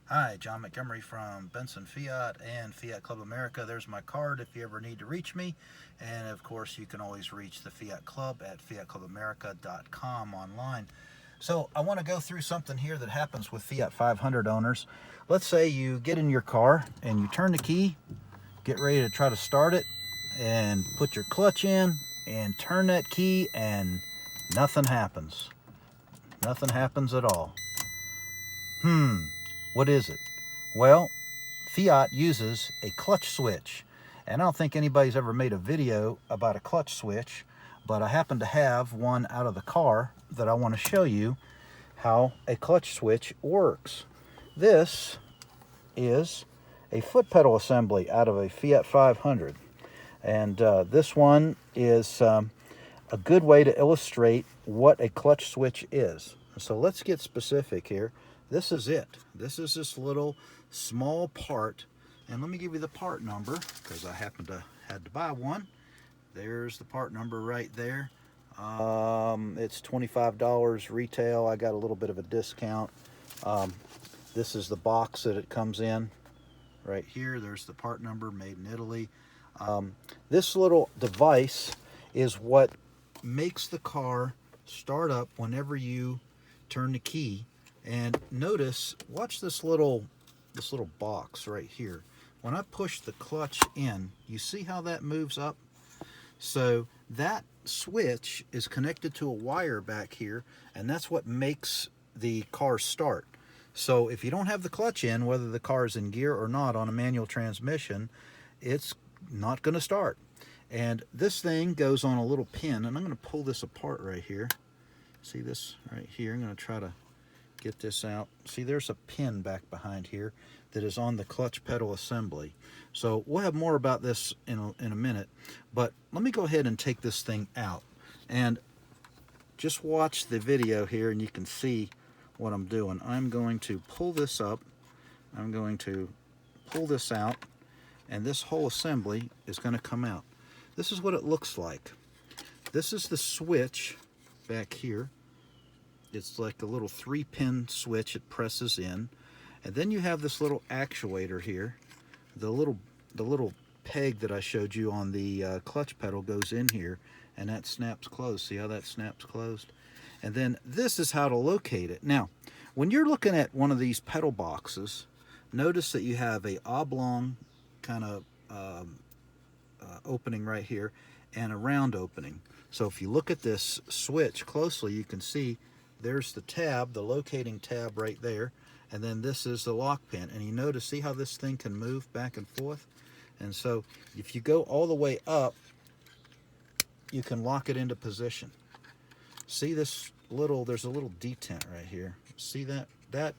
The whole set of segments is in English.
Hi, John Montgomery from Benson Fiat and Fiat Club America. There's my card if you ever need to reach me. And of course, you can always reach the Fiat Club at fiatclubamerica.com online. So I want to go through something here that happens with Fiat 500 owners. Let's say you get in your car and you turn the key, get ready to try to start it, and put your clutch in and turn that key, and nothing happens. Nothing happens at all. What is it? Well, Fiat uses a clutch switch. And I don't think anybody's ever made a video about a clutch switch, but I happen to have one out of the car that I want to show you how a clutch switch works. This is a foot pedal assembly out of a Fiat 500. And this one is a good way to illustrate what a clutch switch is. So let's get specific here. This is it. This is this little small part, and let me give you the part number because I happen to had to buy one. There's the part number right there. It's $25 retail. I got a little bit of a discount. This is the box that it comes in right here. There's the part number, made in Italy. This little device is what makes the car start up whenever you turn the key. And notice, watch this little box right here. When I push the clutch in, you see how that moves up? So that switch is connected to a wire back here, and that's what makes the car start. So if you don't have the clutch in, whether the car is in gear or not on a manual transmission, it's not going to start. And this thing goes on a little pin, and I'm going to pull this apart right here. See this right here? I'm going to try to get this out. See, there's a pin back behind here that is on the clutch pedal assembly. So we'll have more about this in a minute, but let me go ahead and take this thing out and just watch the video here, and you can see what I'm doing. I'm going to pull this up, I'm going to pull this out, and this whole assembly is going to come out. This is what it looks like. This is the switch back here. It's like a little 3-pin switch. It presses in, and then you have this little actuator here. The little peg that I showed you on the clutch pedal goes in here, and that snaps closed. See how that snaps closed? And then this is how to locate it. Now, when you're looking at one of these pedal boxes, notice that you have a oblong kind of opening right here and a round opening. So if you look at this switch closely, you can see there's the tab, the locating tab right there, and then this is the lock pin. And you notice, see how this thing can move back and forth? And so if you go all the way up, you can lock it into position. See this there's a little detent right here. See that? That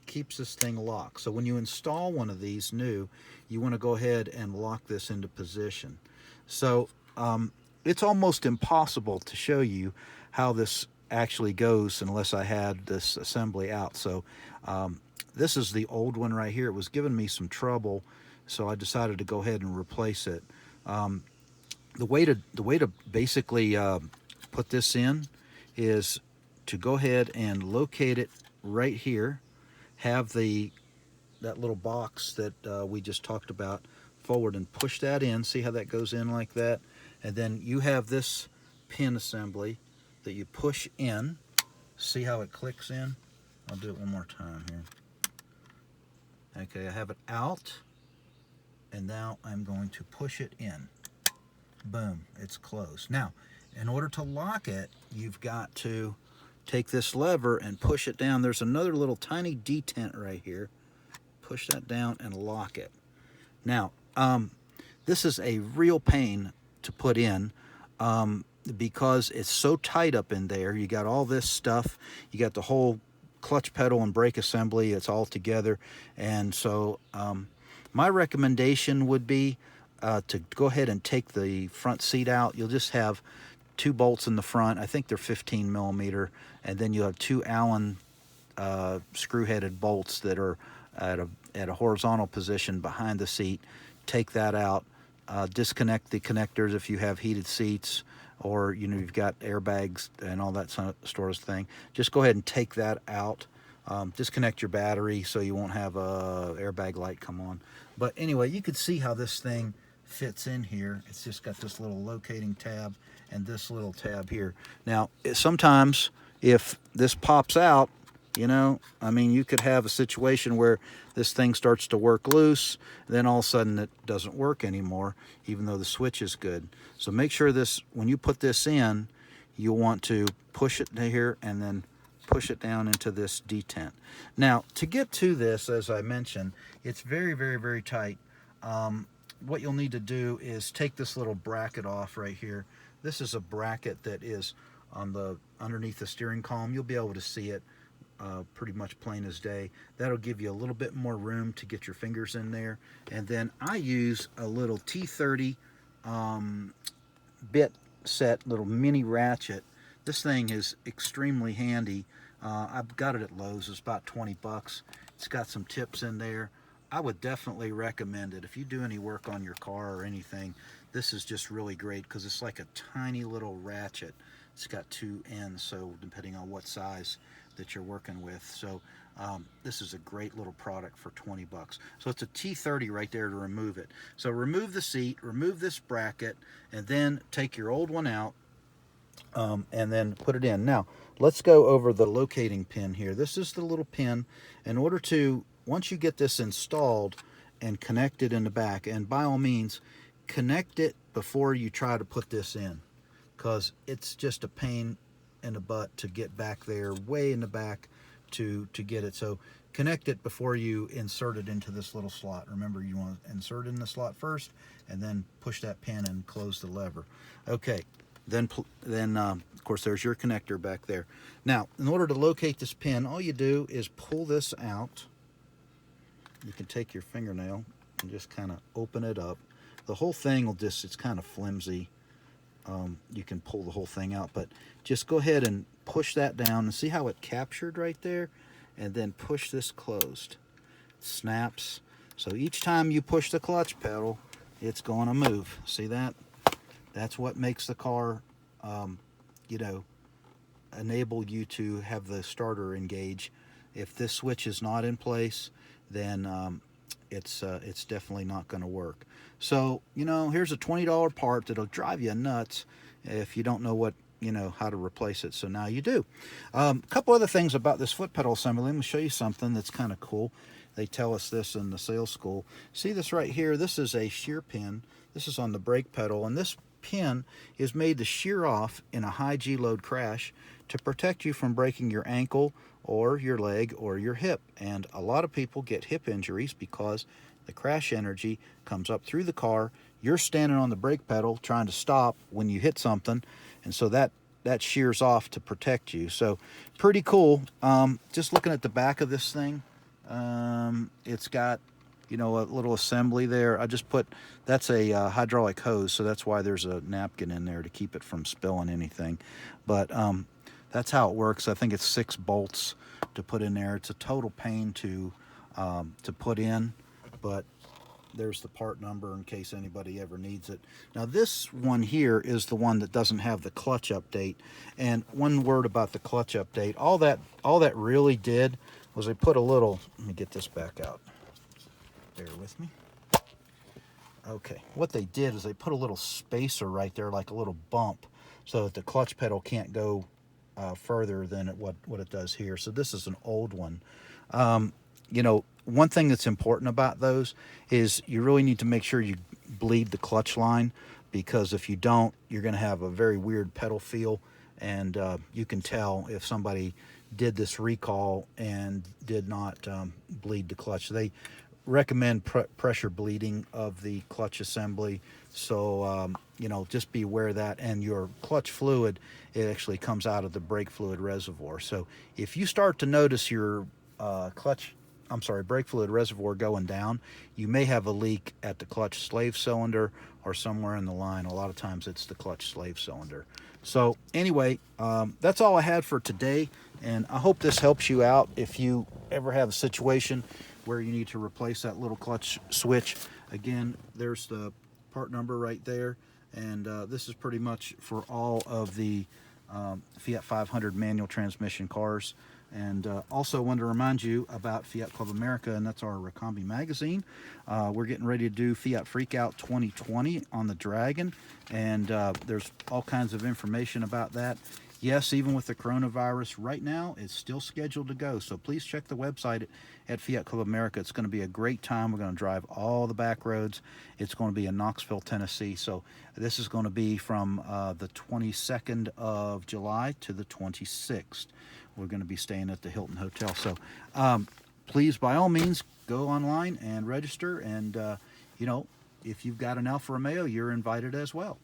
keeps this thing locked. So when you install one of these new, you want to go ahead and lock this into position. So it's almost impossible to show you how this actually goes unless I had this assembly out. So this is the old one right here. It was giving me some trouble, so I decided to go ahead and replace it. The way to basically put this in is to go ahead and locate it right here. Have that little box that we just talked about forward and push that in. See how that goes in like that? And then you have this pin assembly that you push in. See how it clicks in? I'll do it one more time here. Okay, I have it out, and now I'm going to push it in. Boom, it's closed. Now, in order to lock it, you've got to take this lever and push it down. There's another little tiny detent right here. Push that down and lock it. Now, this is a real pain to put in because it's so tight up in there. You got all this stuff. You got the whole clutch pedal and brake assembly. It's all together. And so my recommendation would be to go ahead and take the front seat out. You'll just have 2 bolts in the front. I think they're 15 millimeter. And then you have 2 Allen screw-headed bolts that are at a horizontal position behind the seat. Take that out. Disconnect the connectors if you have heated seats, or you've got airbags and all that sort of thing. Just go ahead and take that out. disconnect your battery so you won't have a airbag light come on. But anyway, you could see how this thing fits in here. It's just got this little locating tab and this little tab here. Now, sometimes if this pops out, you know, I mean, you could have a situation where this thing starts to work loose, then all of a sudden it doesn't work anymore, even though the switch is good. So make sure this, when you put this in, you want to push it to here and then push it down into this detent. Now, to get to this, as I mentioned, it's very, very, very tight. What you'll need to do is take this little bracket off right here. This is a bracket that is on the underneath the steering column. You'll be able to see it pretty much plain as day. That'll give you a little bit more room to get your fingers in there. And then I use a little T30 bit set, little mini ratchet. This thing is extremely handy. I've got it at Lowe's. It's about 20 bucks. It's got some tips in there. I would definitely recommend it. If you do any work on your car or anything, this is just really great because it's like a tiny little ratchet. It's got two ends, so depending on what size that you're working with. So this is a great little product for 20 bucks. So it's a T30 right there to remove it. So remove the seat, remove this bracket, and then take your old one out and then put it in. Now, let's go over the locating pin here. This is the little pin. In order to, once you get this installed and connected in the back, and by all means, connect it before you try to put this in, because it's just a pain in the butt to get back there, way in the back to get it. So connect it before you insert it into this little slot. Remember, you want to insert it in the slot first, and then push that pin and close the lever. Okay, then of course, there's your connector back there. Now, in order to locate this pin, all you do is pull this out. You can take your fingernail and just kind of open it up. The whole thing will just, it's kind of flimsy. You can pull the whole thing out, but just go ahead and push that down and see how it captured right there, and then push this closed. It snaps. So each time you push the clutch pedal, it's going to move. See that? That's what makes the car, you know, enable you to have the starter engage. If this switch is not in place, then it's definitely not going to work. So, you know, here's a $20 part that'll drive you nuts if you don't know what, you know, how to replace it. So now you do. A couple other things about this foot pedal assembly. Let me show you something that's kind of cool. They tell us this in the sales school. See this right here? This is a shear pin. This is on the brake pedal, and this pin is made to shear off in a high G-load crash to protect you from breaking your ankle or your leg or your hip. And a lot of people get hip injuries because the crash energy comes up through the car. You're standing on the brake pedal trying to stop when you hit something, and so that shears off to protect you. So pretty cool. Just looking at the back of this thing, it's got, you know, a little assembly there. I just put, that's a hydraulic hose, so that's why there's a napkin in there to keep it from spilling anything. But that's how it works. I think it's 6 bolts to put in there. It's a total pain to put in, but there's the part number in case anybody ever needs it. Now this one here is the one that doesn't have the clutch update. And one word about the clutch update, all that really did was they put a little, let me get this back out. Bear with me. Okay, what they did is they put a little spacer right there, like a little bump, so that the clutch pedal can't go further than what it does here. So this is an old one. You know, one thing that's important about those is you really need to make sure you bleed the clutch line, because if you don't, you're going to have a very weird pedal feel, and you can tell if somebody did this recall and did not bleed the clutch. They recommend pressure bleeding of the clutch assembly, so you know, just be aware of that. And your clutch fluid, it actually comes out of the brake fluid reservoir. So if you start to notice your brake fluid reservoir going down, you may have a leak at the clutch slave cylinder or somewhere in the line. A lot of times it's the clutch slave cylinder. So anyway, that's all I had for today, and I hope this helps you out if you ever have a situation where you need to replace that little clutch switch. Again, there's the part number right there, and this is pretty much for all of the Fiat 500 manual transmission cars. And also wanted to remind you about Fiat Club America, and that's our Recombi magazine. We're getting ready to do Fiat Freakout 2020 on the Dragon, and there's all kinds of information about that. Yes, even with the coronavirus, right now it's still scheduled to go. So please check the website at Fiat Club America. It's going to be a great time. We're going to drive all the back roads. It's going to be in Knoxville, Tennessee. So this is going to be from the 22nd of July to the 26th. We're going to be staying at the Hilton Hotel. So please, by all means, go online and register. And, you know, if you've got an Alfa Romeo, you're invited as well.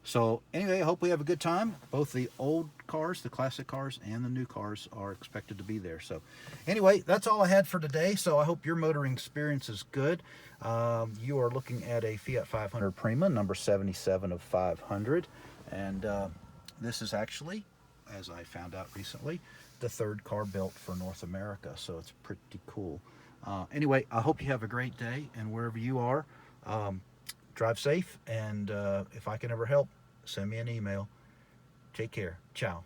So anyway, I hope we have a good time. Both the old cars, the classic cars, and the new cars are expected to be there. So anyway, that's all I had for today. So I hope your motoring experience is good. You are looking at a Fiat 500 Prima, number 77 of 500. And this is actually, as I found out recently, the third car built for North America. So it's pretty cool. Anyway, I hope you have a great day, and wherever you are, drive safe, and if I can ever help, send me an email. Take care. Ciao.